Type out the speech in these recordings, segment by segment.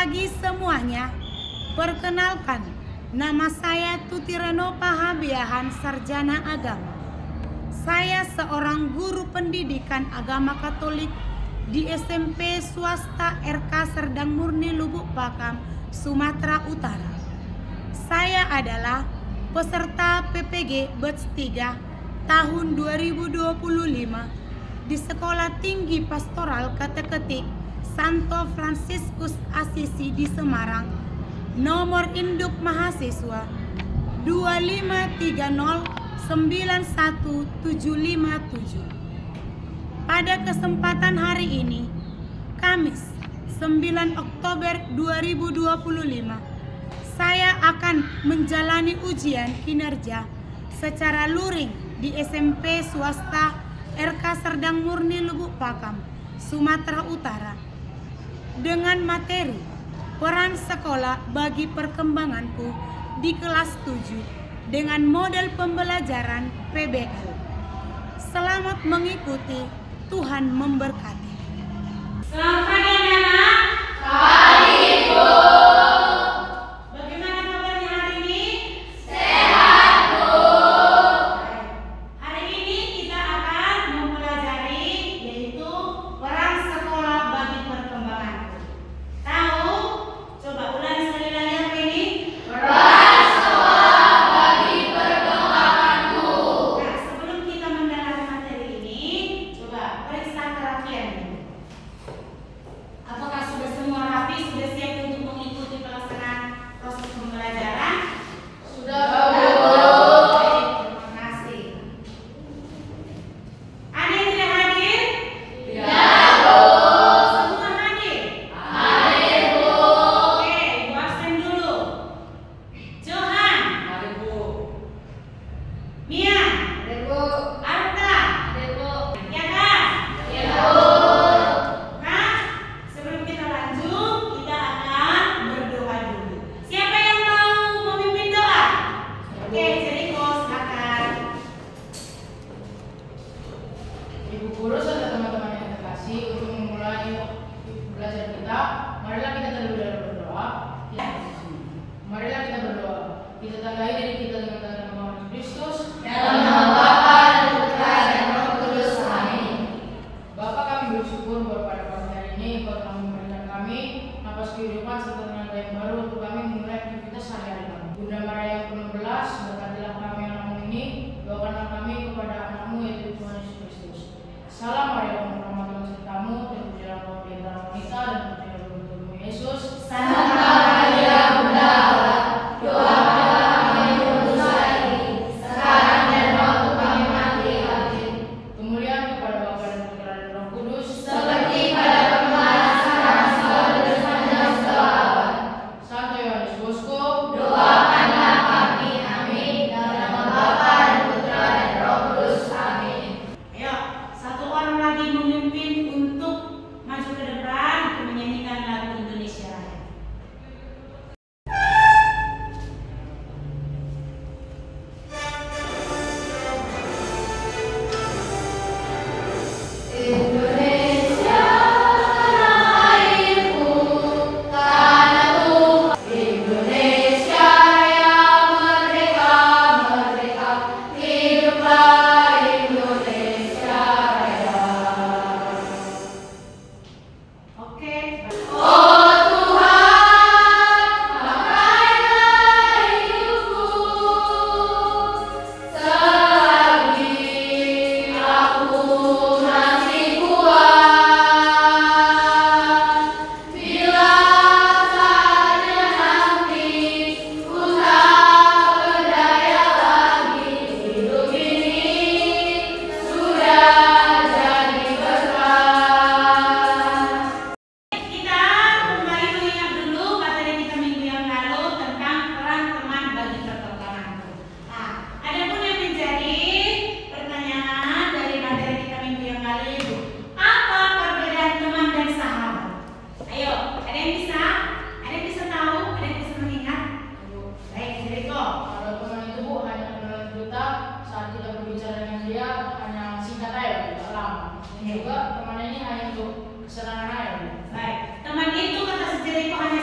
pagi semuanya. Perkenalkan, nama saya Tuti Reno Pahabiahan, sarjana agama. Saya seorang guru pendidikan agama Katolik di SMP swasta RK Serdang Murni Lubuk Pakam, Sumatera Utara. Saya adalah peserta PPG Batch 3 tahun 2025 di Sekolah Tinggi Pastoral Kateketik Santo Fransiskus Asisi di Semarang. Nomor induk mahasiswa 253091757. Pada kesempatan hari ini, Kamis 9 Oktober 2025, saya akan menjalani ujian kinerja secara luring di SMP swasta RK Serdang Murni Lubuk Pakam, Sumatera Utara, dengan materi peran sekolah bagi perkembanganku di kelas 7 dengan model pembelajaran PBL. Selamat mengikuti, Tuhan memberkati. Selamat pagi anak-anak. Pagi, Ibu. Bagaimana kabarnya hari ini? Sehat, Bu. Hari ini kita akan mempelajari yaitu peran sekolah bagi perkembanganku. Tahu? Coba ulangi sekali lagi apa ini? Peran sekolah bagi perkembanganku. Nah, sebelum kita mendalami materi ini, coba periksa kerapian. Apakah sudah semua rapi, sudah siap untuk mengikuti pelaksanaan proses pembelajaran? Sudah, Bu. Baik, terima kasih. Ada yang tidak hadir? Tidak, Bu. Semua hadir? Hadir, Bu. Oke, Ibu absen dulu. Johan, Hadir, Bu. Mia, Hadir, Bu. Arta, Hadir, Bu. ya kan? Ya, Bu. Nah, sebelum kita lanjut, kita akan berdoa dulu. Siapa yang mau memimpin doa? Oke, Jericho, silakan. Ibu guru serta teman-teman yang terkasih, untuk memulai belajar kita, marilah kita terlebih dahulu berdoa. Marilah kita berdoa. Kita tandai diri kita dengan darah Tuhan Kristus. Dalam nama Bapa dan Putra dan Roh Kudus. Amin. Bapa, kami bersyukur bahwa pada pagi hari ini Engkau telah memberikan kami napas kehidupan serta tenaga yang baru untuk kami memulai aktivitas sehari-hari kami. Bunda Maria yang penuh belas, berkatilah kami anakmu ini, doakanlah kami kepada anakmu yaitu Tuhan Yesus Kristus. Salam Maria, penuh rahmat Tuhan sertamu, terpujilah engkau di antara wanita dan terpujilah buah tubuhmu Yesus. Santa Maria, Bunda Allah, doakanlah kami berdosa ini, sekarang dan waktu kami mati. Amin. Kemuliaan kepada Bapa dan Putra dan Roh Kudus. Seperti pada permulaan, sekarang, selalu, dan sepanjang segala abad. Santo Yohanes Bosco, Doakanlah kami. Amin. Dalam nama Bapa dan Putra dan Roh Kudus. Amin. Ayo, satu orang lagi memimpin untuk maju ke depan untuk menyanyikan lagu Indonesia Raya. Indonesia tanah airku, tanahku. Indonesia yang merdeka, merdeka. Hiduplah Indonesia Raya. Oke. Oh Tuhan, pakailah hidupku selagi aku masih kuat. Bila saatnya nanti ku tak berdaya lagi, hidup ini sudah jadi berkah. Kita kembali mengingat dulu materi kita minggu yang lalu tentang peran teman bagi perkembanganku. Nah, ada pun yang menjadi pertanyaan dari materi kita minggu yang lalu itu, apa perbedaan teman dan sahabat? Ayo, ada yang bisa? Ada yang bisa tahu? Ada yang bisa mengingat? Baik, Jericho. kalau teman itu Bu hanya kenalan kita saat kita berbicara dengan dia hanya singkat aja, tidak lama. Dan juga teman ini hanya untuk kesenangan aja. Bu. Baik, teman itu kata si Jericho hanya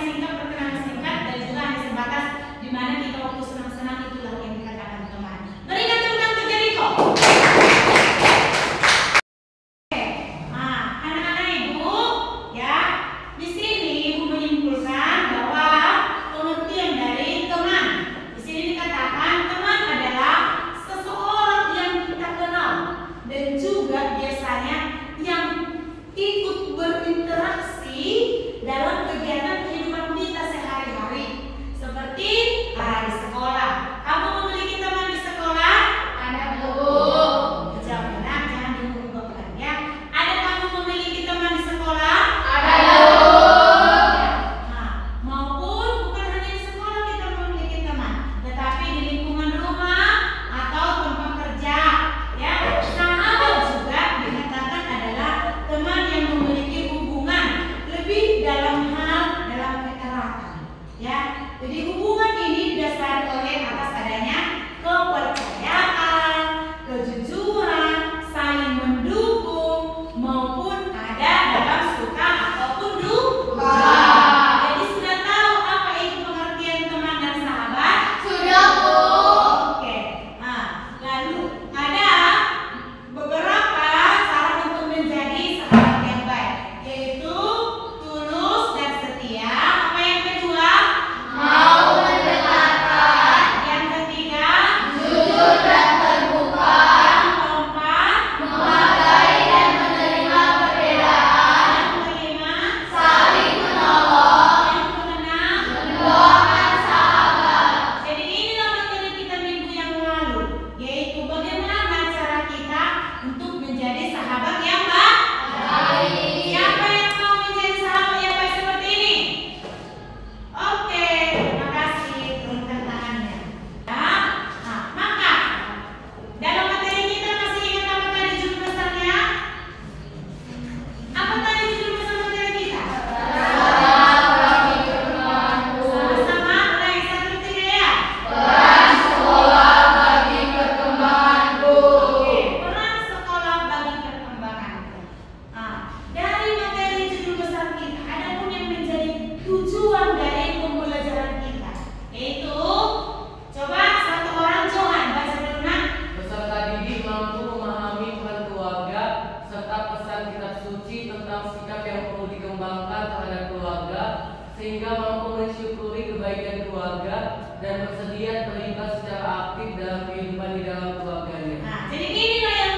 sehingga mampu mensyukuri kebaikan keluarga dan bersedia terlibat secara aktif dalam kehidupan di dalam keluarganya. Nah, jadi ini loh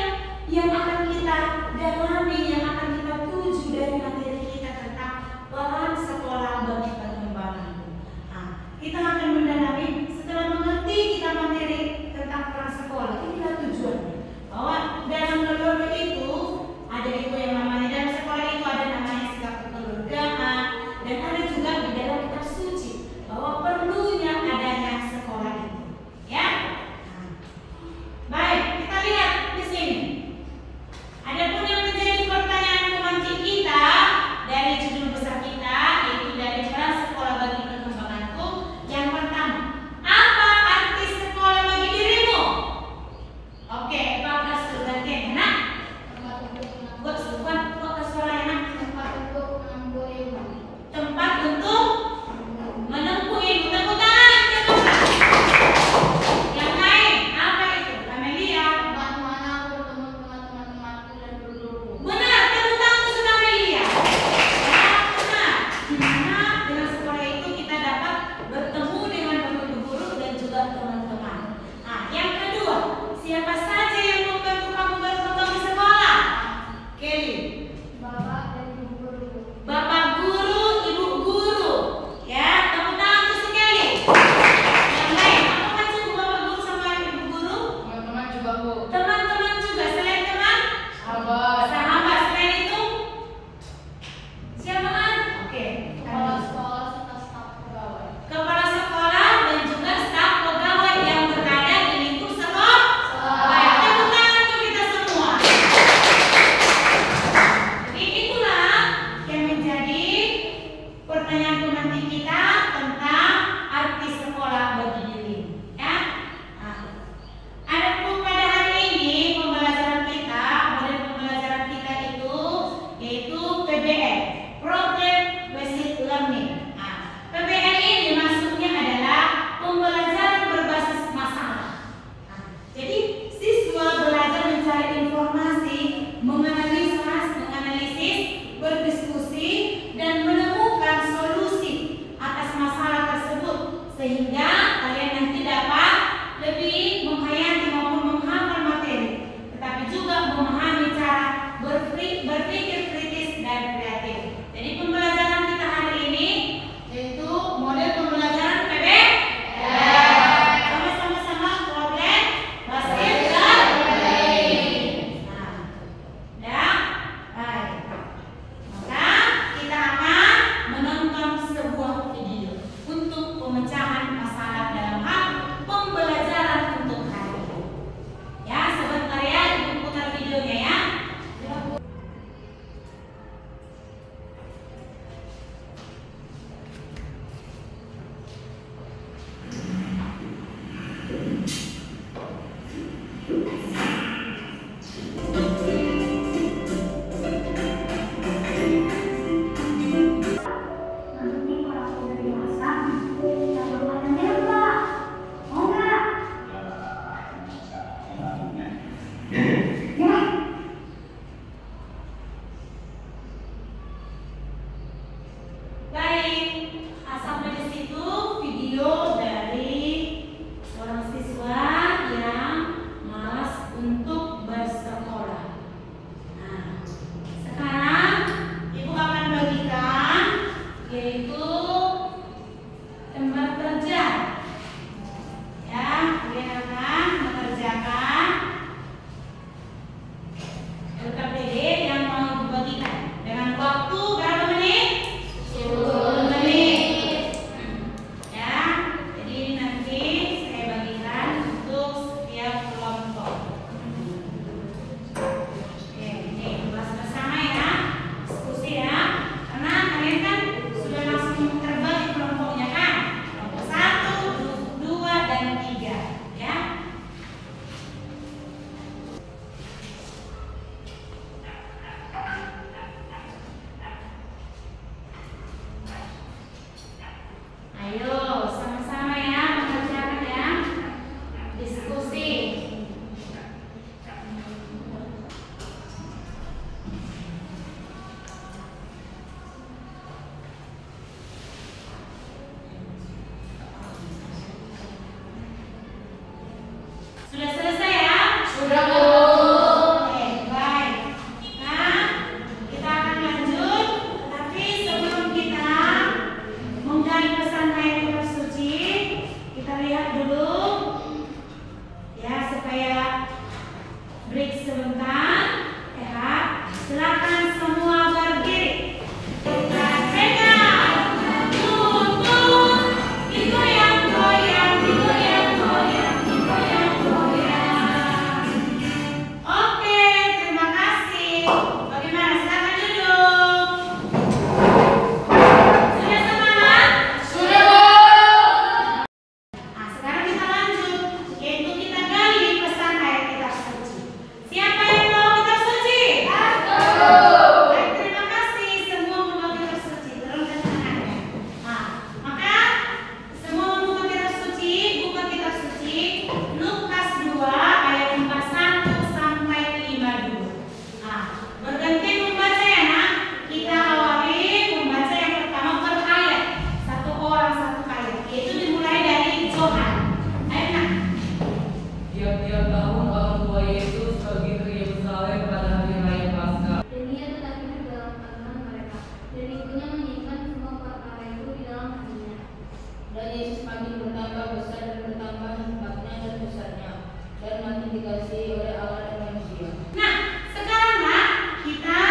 yang akan kita dalami, yang akan kita tuju dari materi kita tentang peran sekolah bagi perkembangan. Nah, kita akan mendalami setelah mengerti kita materi tentang peran sekolah. Inilah tujuannya. Bahwa dalam keluarga itu ada itu yang namanya dalam sekolah itu ada namanya sikap kekeluargaan dan ada juga di dalam kitab suci bahwa perlunya adanya sekolah itu. Ya. Nah, baik, kita lihat di sini. Adapun yang menjadi pertanyaan pemancing kita dari judul besar kita yaitu dari peran sekolah bagi perkembanganku. Yang pertama, apa arti sekolah bagi dirimu? Oke, Pak gantian enak. Buat suara enak. Tempat untuk menempuh ilmu. Tempat untuk menempuh ilmu. Tepuk tangan, tepuk tangan. Yang lain, apa itu? Amelia. Tempat mana aku bertemu dengan teman-temanku dan guru-guruku. Benar, tepuk tangan untuk Saudara Amelia. Ya, benar. Di mana dengan sekolah itu kita dapat bertemu dengan guru-guru dan juga teman-teman. Nah, yang kedua, siapa saja yang membantu kamu berkembang di sekolah? Kelly. Bapak dan ibu guruku. Bapak guru, ibu guru. Ya, tepuk tangan untuk si Kelly. Yang lain, apakah cukup bapak guru sama ibu guru? Teman-teman juga Bu. Teman-teman juga, selain teman? Sahabat. Sahabat, selain itu? Siapa kan? Oke. Kepala sekolah serta staf pegawai. Kepala sekolah dan juga staf pegawai yang berada di lingkup sekolah. Baik, tepuk tangan untuk kita semua. Jadi itulah yang menjadi pertanyaan pemantik kita tentang arti sekolah bagi diri. Ya. Nah, adapun pada hari ini pembelajaran kita, model pembelajaran kita itu yaitu PBL, Problem Based Learning. Nah, PBL ini maksudnya adalah pembelajaran berbasis masalah. Nah, jadi siswa belajar mencari informasi, menganalisis, berdiskusi, dan menemukan solusi atas masalah tersebut sehingga kalian nanti dapat lebih menghayati maupun menghafal materi, tetapi juga memahami cara berpikir kritis dan kreatif. Jadi pembelajaran kita hari ini yaitu model pembelajaran PBL. Sama-sama problem based learning. Nah, ya, baik. Maka kita akan menonton sebuah video untuk pemecahan masalah dalam hal pembelajaran untuk hari ini. Ya, sebentar ya, Ibu putar videonya ya. Nanti kalau aku udah dewasa, kita makan ya Pak. Mau nggak? Ya. Baik, sampai di situ video dari seorang siswa yang malas untuk bersekolah. Nah, sekarang Ibu akan bagikan yaitu tempat kerja. Ya, kalian akan mengerjakan LKPD yang mau dibagikan dengan waktu berapa menit? 10 menit. Ya, jadi ini nanti saya bagikan untuk setiap kelompok. Oke, ini bahas bersama ya, diskusi ya. Karena kalian kan sudah langsung yang dikasihi oleh Allah dan manusia. Nah, sekarang Nak, kita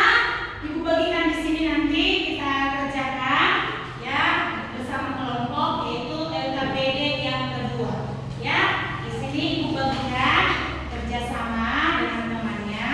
Ibu bagikan di sini nanti kita kerjakan ya bersama kelompok yaitu LKPD yang kedua. Ya, di sini Ibu bagikan kerjasama dengan temannya.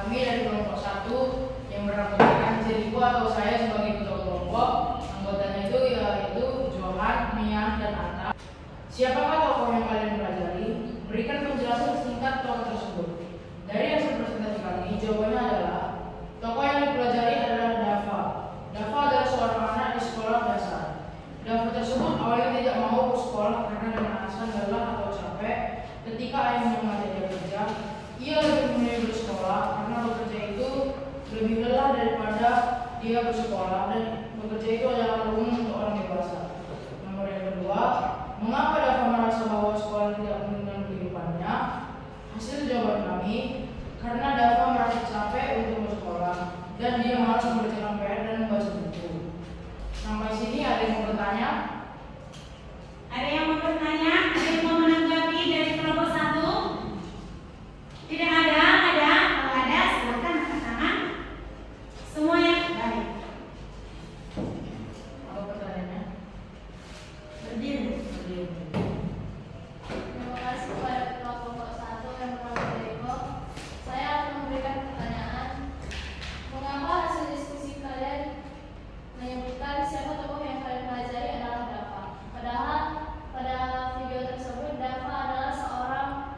Kami dari kelompok 1 yang beranggotakan diriku atau saya sebagai ketua kelompok. Anggotanya itu yaitu Johan, Mian, dan Atta. Siapakah tokoh yang kalian pelajari? Berikan penjelasan singkat tokoh tersebut. Dari hasil presentasi kami, jawabannya adalah tokoh yang dipelajari adalah Dava. Dava adalah seorang anak di sekolah dasar. Dava tersebut awalnya tidak mau ke sekolah karena dengan alasan lelah atau capek. Ketika ayahnya mengajak dia kerja, ia lebih memilih bersekolah karena bekerja itu lebih lelah daripada dia bersekolah, dan bekerja itu adalah umum untuk orang dewasa. Nomor yang kedua, mengapa Dava merasa bahwa sekolah tidak menunjang kehidupannya? Hasil jawaban kami, karena Dava merasa capek untuk bersekolah dan dia malas mengerjakan PR dan membaca buku. Sampai sini ada yang mau bertanya? Ada yang mau bertanya? Ada yang mau menanggapi dari kelompok 1? Tidak ada? Ada? Kalau ada silakan angkat tangan. Semuanya baik. Apa pertanyaannya? Berdiri. Terima kasih kepada ketua kelompok 1 yang bernama Eko. Saya akan memberikan pertanyaan. Mengapa hasil diskusi kalian menyebutkan siapa tokoh yang kalian pelajari adalah Dava? Padahal pada video tersebut Dava adalah seorang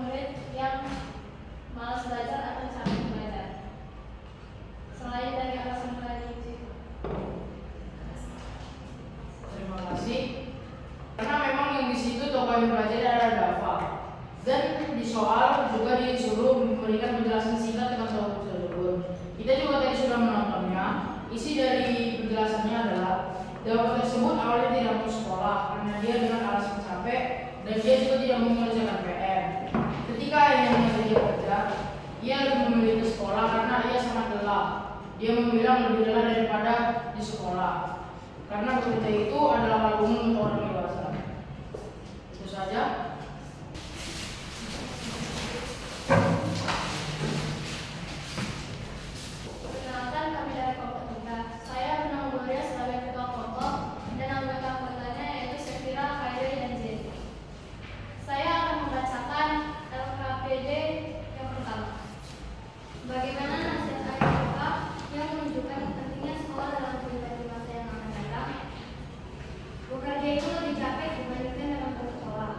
murid yang malas belajar atau capek belajar. Selain dari alasan kalian itu. Terima kasih. Karena memang yang di situ tokoh yang pelajari adalah Dava. Dan di soal juga disuruh memberikan penjelasan singkat tentang tokoh tersebut. Kita juga tadi sudah menontonnya. Isi dari penjelasannya adalah Dava tersebut awalnya tidak mau sekolah karena dia dengan alasan capek dan dia juga tidak mau mengerjakan PR. Ketika ayahnya mengajak dia kerja, ia lebih memilih ke sekolah karena ia sangat lelah. Dia membilang lebih lelah daripada di sekolah. Karena bekerja itu adalah hal umum untuk orang dewasa. Itu saja. Perkenalkan, kami dari kelompok 3. Saya bernama Gloria sebagai ketua kelompok dan anggota-anggotanya yaitu Sefira, Khairi, dan Jen. Saya akan membacakan LKPD yang pertama. Bagaimana nasihat Ayah yang menunjukkan pentingnya sekolah dalam kehidupan di masa yang akan datang? Bekerja itu lebih capek dibandingkan dengan bersekolah.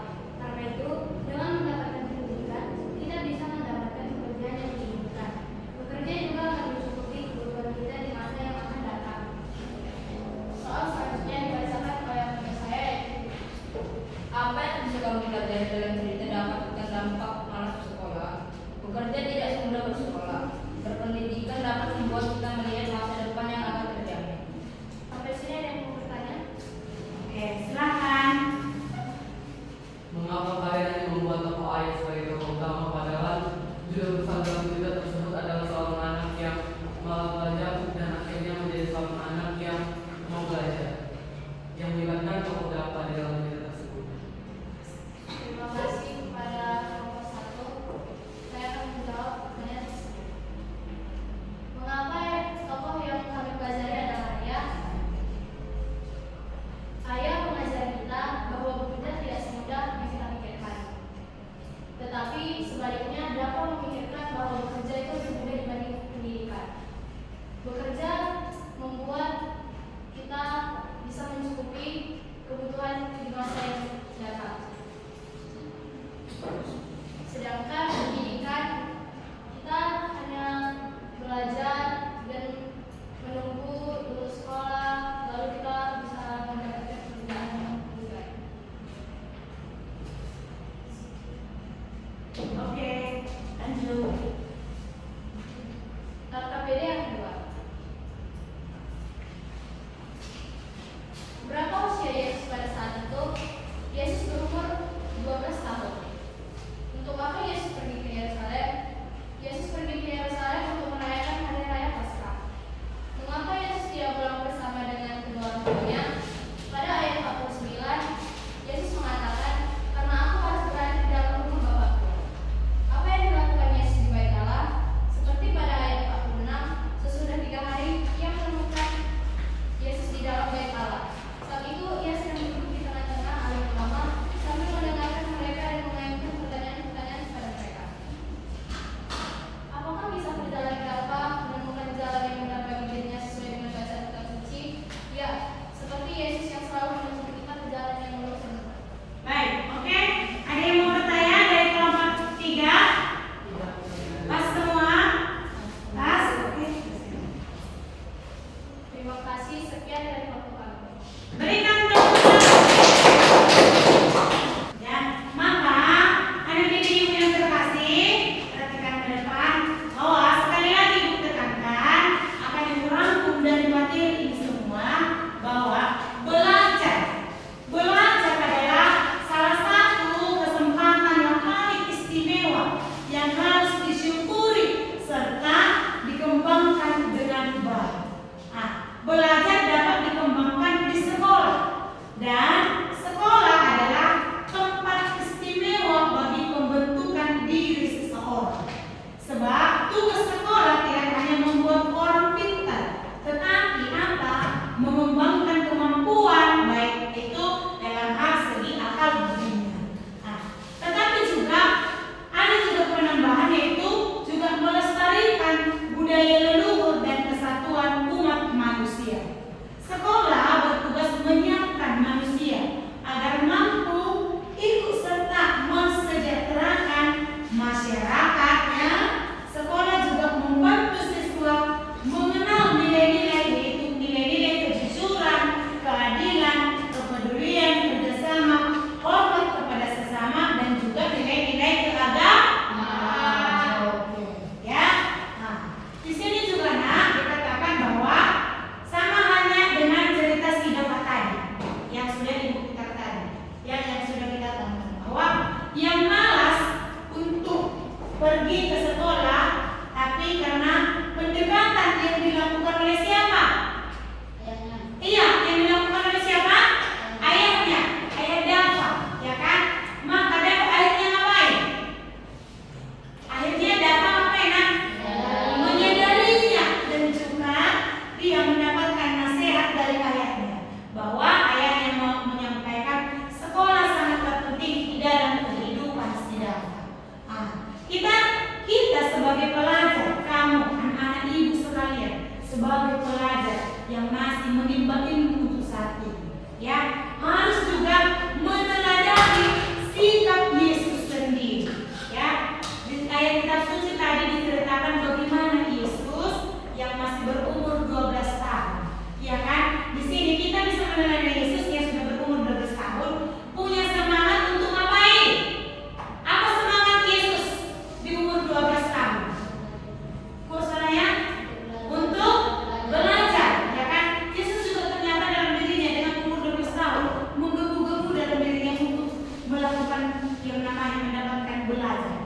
pergi ke sekolah, tapi karena pendekatan yang dilakukan oleh siapa? Iya, yang dilakukan oleh siapa? Ayahnya, ayah Dava, ya kan? Maka Dava akhirnya ngapain? Akhirnya Dava ngapain? Menyadarinya, dan juga dia mendapatkan nasihat dari ayahnya bahwa ayahnya mau menyampaikan sekolah sangatlah penting di dalam kehidupan si Dava. Kita sebagai pelajar, kamu anak-anak ibu sekalian, sebagai pelajar yang masih menimba ilmu untuk saat ini, ya harus juga meneladani sikap Yesus sendiri. Ya, di ayat kitab suci tadi diceritakan bagaimana Yesus yang masih berumur 12 tahun, ya kan? Di sini kita bisa meneladani Yesus yang sudah berumur 12 tahun, punya semangat untuk ngapain? Apa semangat Yesus di umur 12 tahun? Kursananya untuk belajar, ya kan? Yesus juga ternyata dalam dirinya dengan umur 12 tahun menggebu-gebu dalam dirinya untuk melakukan yang namanya mendapatkan belajar.